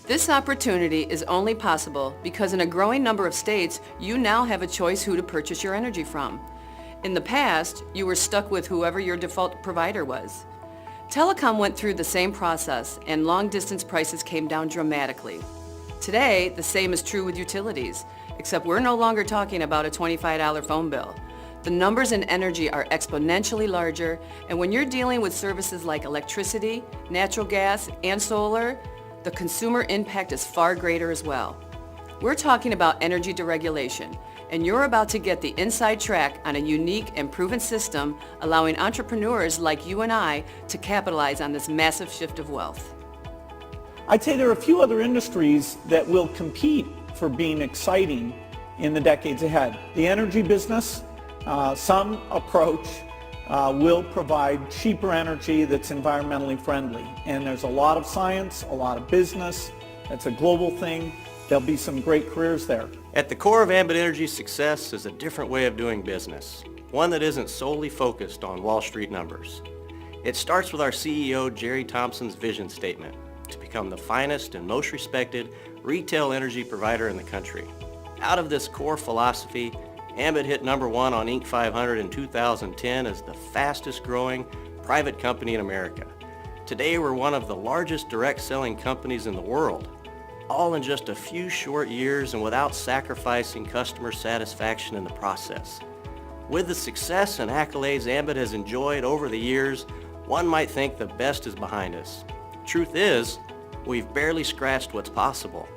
This opportunity is only possible because in a growing number of states, you now have a choice who to purchase your energy from. In the past, you were stuck with whoever your default provider was. Telecom went through the same process and long-distance prices came down dramatically. Today, the same is true with utilities, except we're no longer talking about a $25 phone bill. The numbers in energy are exponentially larger, and when you're dealing with services like electricity, natural gas, and solar, the consumer impact is far greater as well. We're talking about energy deregulation, and you're about to get the inside track on a unique and proven system allowing entrepreneurs like you and I to capitalize on this massive shift of wealth. I'd say there are a few other industries that will compete for being exciting in the decades ahead. The energy business, some approach will provide cheaper energy that's environmentally friendly. And there's a lot of science, a lot of business. It's a global thing. There'll be some great careers there. At the core of Ambit Energy's success is a different way of doing business, one that isn't solely focused on Wall Street numbers. It starts with our CEO, Jerry Thompson's vision statement to become the finest and most respected retail energy provider in the country. Out of this core philosophy, Ambit hit number 1 on Inc. 500 in 2010 as the fastest growing private company in America. Today we're one of the largest direct selling companies in the world, all in just a few short years and without sacrificing customer satisfaction in the process. With the success and accolades Ambit has enjoyed over the years, one might think the best is behind us. Truth is, we've barely scratched what's possible.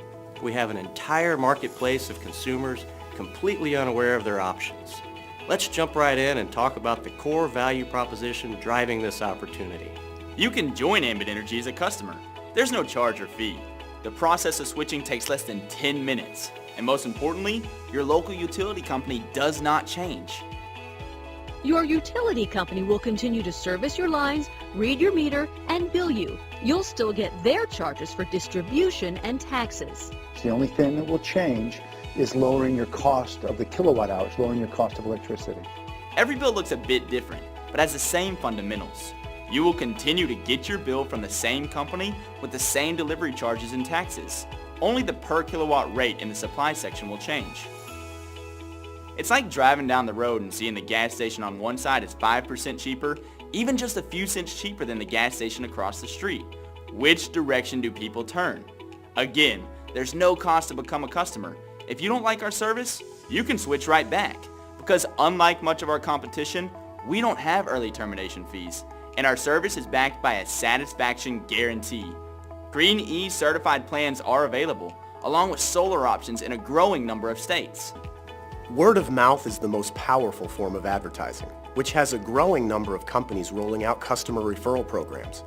We have an entire marketplace of consumers completely unaware of their options. Let's jump right in and talk about the core value proposition driving this opportunity. You can join Ambit Energy as a customer. There's no charge or fee. The process of switching takes less than 10 minutes. And most importantly, your local utility company does not change. Your utility company will continue to service your lines, read your meter, and bill you. You'll still get their charges for distribution and taxes. The only thing that will change is lowering your cost of the kilowatt hours, lowering your cost of electricity. Every bill looks a bit different, but has the same fundamentals. You will continue to get your bill from the same company with the same delivery charges and taxes. Only the per kilowatt rate in the supply section will change. It's like driving down the road and seeing the gas station on one side is 5% cheaper, even just a few cents cheaper than the gas station across the street. Which direction do people turn? Again, there's no cost to become a customer. If you don't like our service, you can switch right back. Because unlike much of our competition, we don't have early termination fees, and our service is backed by a satisfaction guarantee. Green E certified plans are available, along with solar options in a growing number of states. Word of mouth is the most powerful form of advertising, which has a growing number of companies rolling out customer referral programs.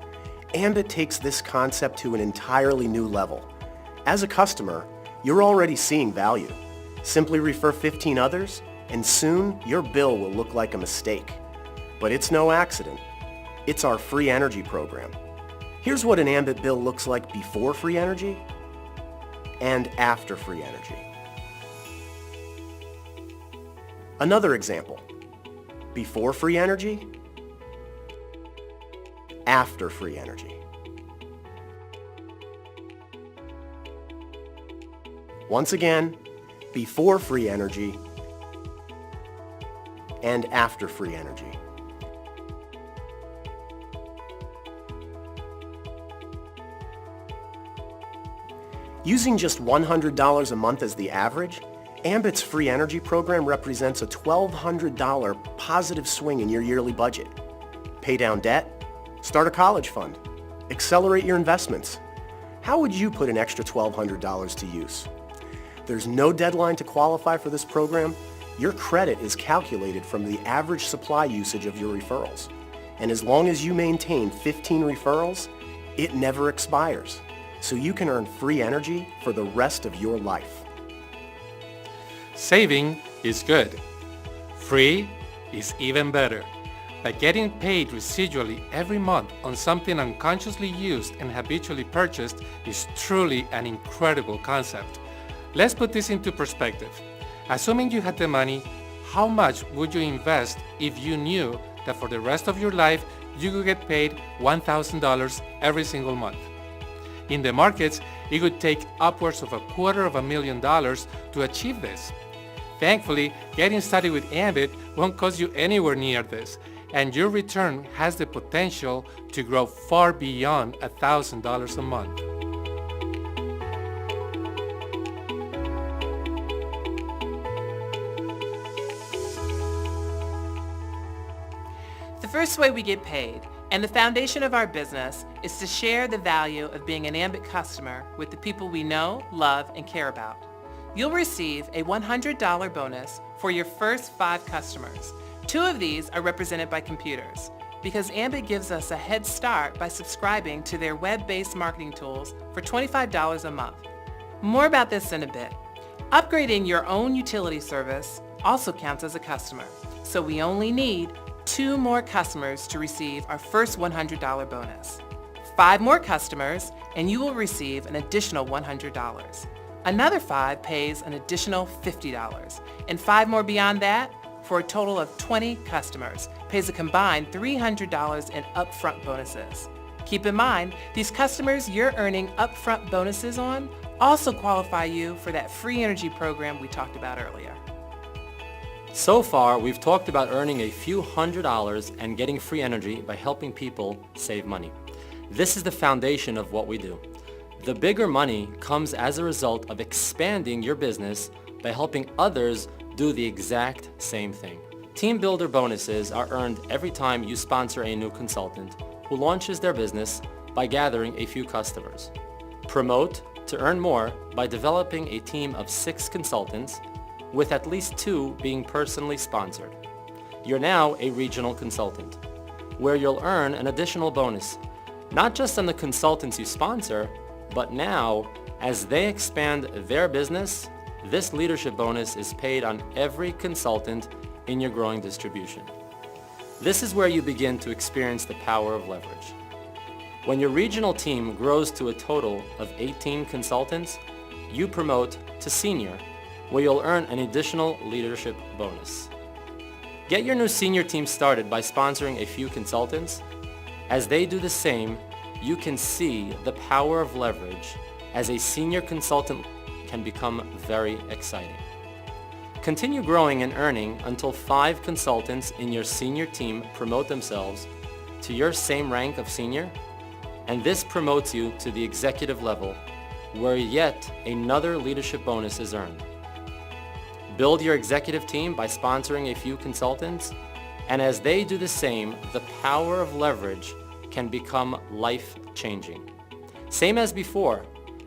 Ambit takes this concept to an entirely new level. As a customer, you're already seeing value. Simply refer 15 others, and soon your bill will look like a mistake. But it's no accident. It's our free energy program. Here's what an Ambit bill looks like before free energy and after free energy. Another example. Before free energy, after free energy. Once again, before free energy and after free energy. Using just $100 a month as the average, Ambit's free energy program represents a $1,200 positive swing in your yearly budget. Pay down debt, start a college fund, accelerate your investments. How would you put an extra $1,200 to use? There's no deadline to qualify for this program. Your credit is calculated from the average supply usage of your referrals. And as long as you maintain 15 referrals, it never expires. So you can earn free energy for the rest of your life. Saving is good. Free is even better. By getting paid residually every month on something unconsciously used and habitually purchased is truly an incredible concept. Let's put this into perspective. Assuming you had the money, how much would you invest if you knew that for the rest of your life you could get paid $1,000 every single month? In the markets, it would take upwards of $250,000 to achieve this. Thankfully, getting started with Ambit won't cost you anywhere near this, and your return has the potential to grow far beyond $1,000 a month. The first way we get paid, and the foundation of our business, is to share the value of being an Ambit customer with the people we know, love, and care about. You'll receive a $100 bonus for your first 5 customers. 2 of these are represented by computers, because Ambit gives us a head start by subscribing to their web-based marketing tools for $25 a month. More about this in a bit. Upgrading your own utility service also counts as a customer, so we only need 2 more customers to receive our first $100 bonus. 5 more customers and you will receive an additional $100. Another 5 pays an additional $50, and 5 more beyond that, for a total of 20 customers, pays a combined $300 in upfront bonuses. Keep in mind, these customers you're earning upfront bonuses on also qualify you for that free energy program we talked about earlier. So far, we've talked about earning a few $100s and getting free energy by helping people save money. This is the foundation of what we do. The bigger money comes as a result of expanding your business by helping others do the exact same thing. Team Builder bonuses are earned every time you sponsor a new consultant who launches their business by gathering a few customers. Promote to earn more by developing a team of 6 consultants, with at least 2 being personally sponsored. You're now a regional consultant, where you'll earn an additional bonus, not just on the consultants you sponsor, but now, as they expand their business, this leadership bonus is paid on every consultant in your growing distribution. This is where you begin to experience the power of leverage. When your regional team grows to a total of 18 consultants, you promote to senior, where you'll earn an additional leadership bonus. Get your new senior team started by sponsoring a few consultants. As they do the same, you can see the power of leverage as a senior consultant can become very exciting. Continue growing and earning until 5 consultants in your senior team promote themselves to your same rank of senior, and this promotes you to the executive level, where yet another leadership bonus is earned. Build your executive team by sponsoring a few consultants, and as they do the same, the power of leverage can become life-changing. Same as before,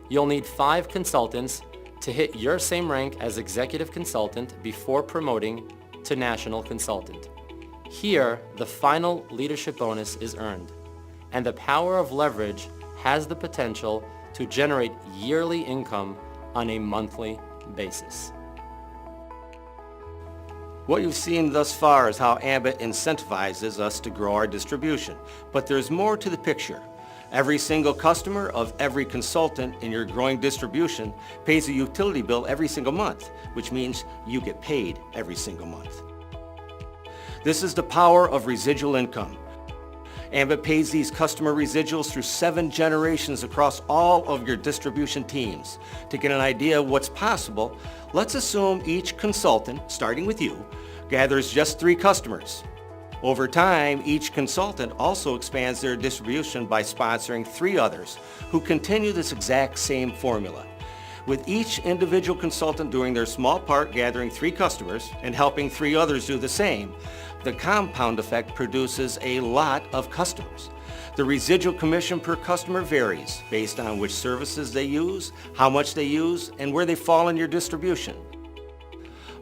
you'll need 5 consultants to hit your same rank as executive consultant before promoting to national consultant. Here, the final leadership bonus is earned, and the power of leverage has the potential to generate yearly income on a monthly basis. What you've seen thus far is how Ambit incentivizes us to grow our distribution, but there's more to the picture. Every single customer of every consultant in your growing distribution pays a utility bill every single month, which means you get paid every single month. This is the power of residual income. Ambit pays these customer residuals through 7 generations across all of your distribution teams. To get an idea of what's possible, let's assume each consultant, starting with you, gathers just 3 customers. Over time, each consultant also expands their distribution by sponsoring 3 others who continue this exact same formula. With each individual consultant doing their small part gathering 3 customers and helping 3 others do the same, the compound effect produces a lot of customers. The residual commission per customer varies based on which services they use, how much they use, and where they fall in your distribution.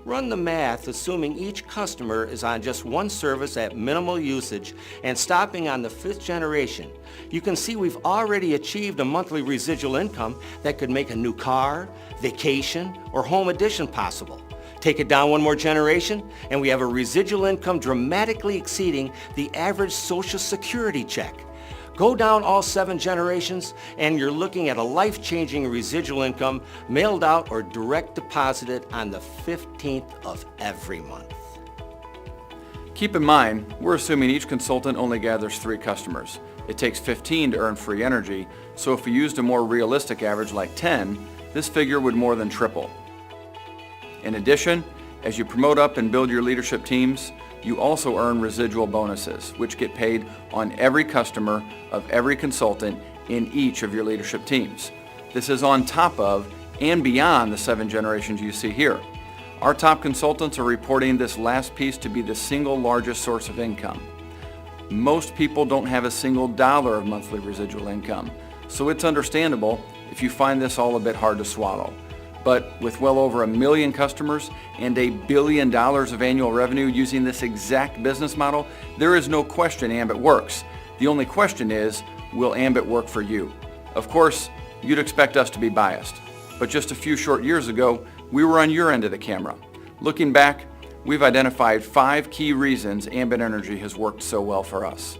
Run the math assuming each customer is on just one service at minimal usage and stopping on the 5th generation. You can see we've already achieved a monthly residual income that could make a new car, vacation, or home addition possible. Take it down 1 more generation, and we have a residual income dramatically exceeding the average Social Security check. Go down all 7 generations and you're looking at a life-changing residual income mailed out or direct deposited on the 15th of every month. Keep in mind, we're assuming each consultant only gathers 3 customers. It takes 15 to earn free energy, so if we used a more realistic average like 10, this figure would more than triple. In addition, as you promote up and build your leadership teams, you also earn residual bonuses, which get paid on every customer of every consultant in each of your leadership teams. This is on top of and beyond the 7 generations you see here. Our top consultants are reporting this last piece to be the single largest source of income. Most people don't have a single dollar of monthly residual income, so it's understandable if you find this all a bit hard to swallow. But with well over 1 million customers and $1 billion of annual revenue using this exact business model, there is no question Ambit works. The only question is, will Ambit work for you? Of course, you'd expect us to be biased, but just a few short years ago, we were on your end of the camera. Looking back, we've identified 5 key reasons Ambit Energy has worked so well for us.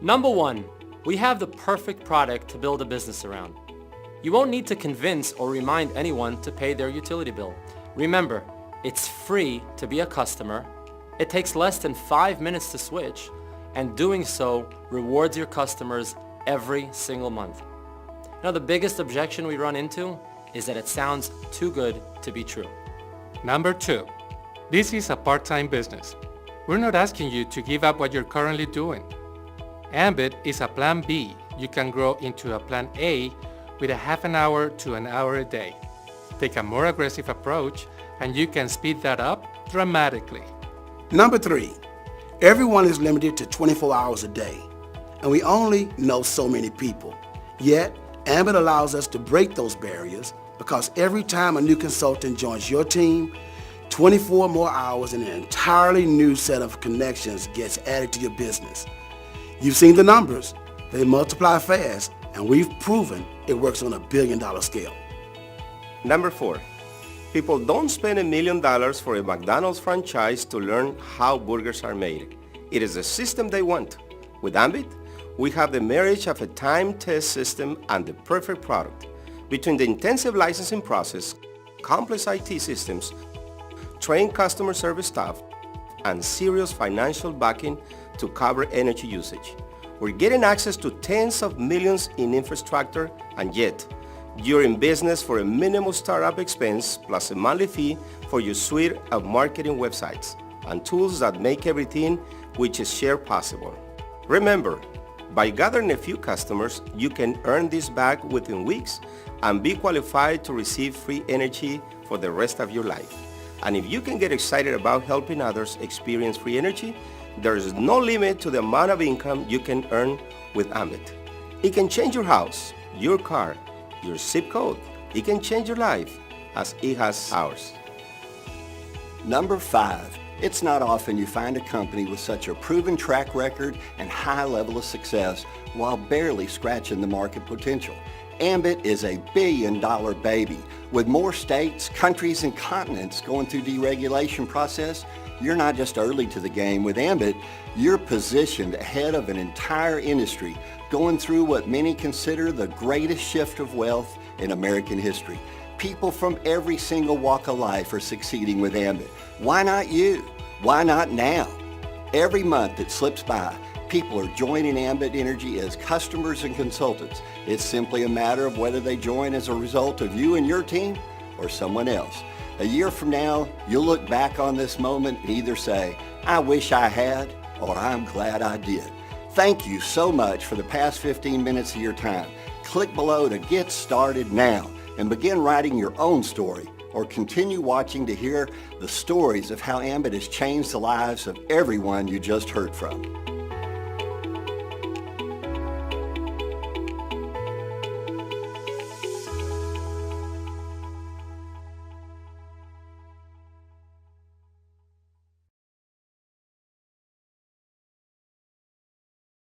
Number 1, we have the perfect product to build a business around. You won't need to convince or remind anyone to pay their utility bill. Remember, it's free to be a customer, it takes less than 5 minutes to switch, and doing so rewards your customers every single month. Now, the biggest objection we run into is that it sounds too good to be true. Number 2, this is a part-time business. We're not asking you to give up what you're currently doing. Ambit is a plan B you can grow into a plan A with a half an hour to an hour a day. Take a more aggressive approach and you can speed that up dramatically. Number 3, everyone is limited to 24 hours a day, and we only know so many people. Yet, Ambit allows us to break those barriers because every time a new consultant joins your team, 24 more hours and an entirely new set of connections gets added to your business. You've seen the numbers. They multiply fast, and we've proven it works on a billion-dollar scale. Number 4, people don't spend $1 million for a McDonald's franchise to learn how burgers are made. It is a system they want. With Ambit, we have the marriage of a time test system and the perfect product. Between the intensive licensing process, complex IT systems, trained customer service staff, and serious financial backing to cover energy usage. We're getting access to tens of millions in infrastructure, and yet, you're in business for a minimal startup expense plus a monthly fee for your suite of marketing websites and tools that make everything which is shared possible. Remember, by gathering a few customers, you can earn this back within weeks and be qualified to receive free energy for the rest of your life. And if you can get excited about helping others experience free energy, there is no limit to the amount of income you can earn with Ambit. It can change your house, your car, your zip code. It can change your life as it has ours. Number 5, it's not often you find a company with such a proven track record and high level of success while barely scratching the market potential. Ambit is a billion-dollar baby. With more states, countries, and continents going through deregulation process, you're not just early to the game. With Ambit, you're positioned ahead of an entire industry going through what many consider the greatest shift of wealth in American history. People from every single walk of life are succeeding with Ambit. Why not you? Why not now? Every month that slips by, people are joining Ambit Energy as customers and consultants. It's simply a matter of whether they join as a result of you and your team or someone else. A year from now, you'll look back on this moment and either say, I wish I had, or I'm glad I did. Thank you so much for the past 15 minutes of your time. Click below to get started now and begin writing your own story, or continue watching to hear the stories of how Ambit has changed the lives of everyone you just heard from.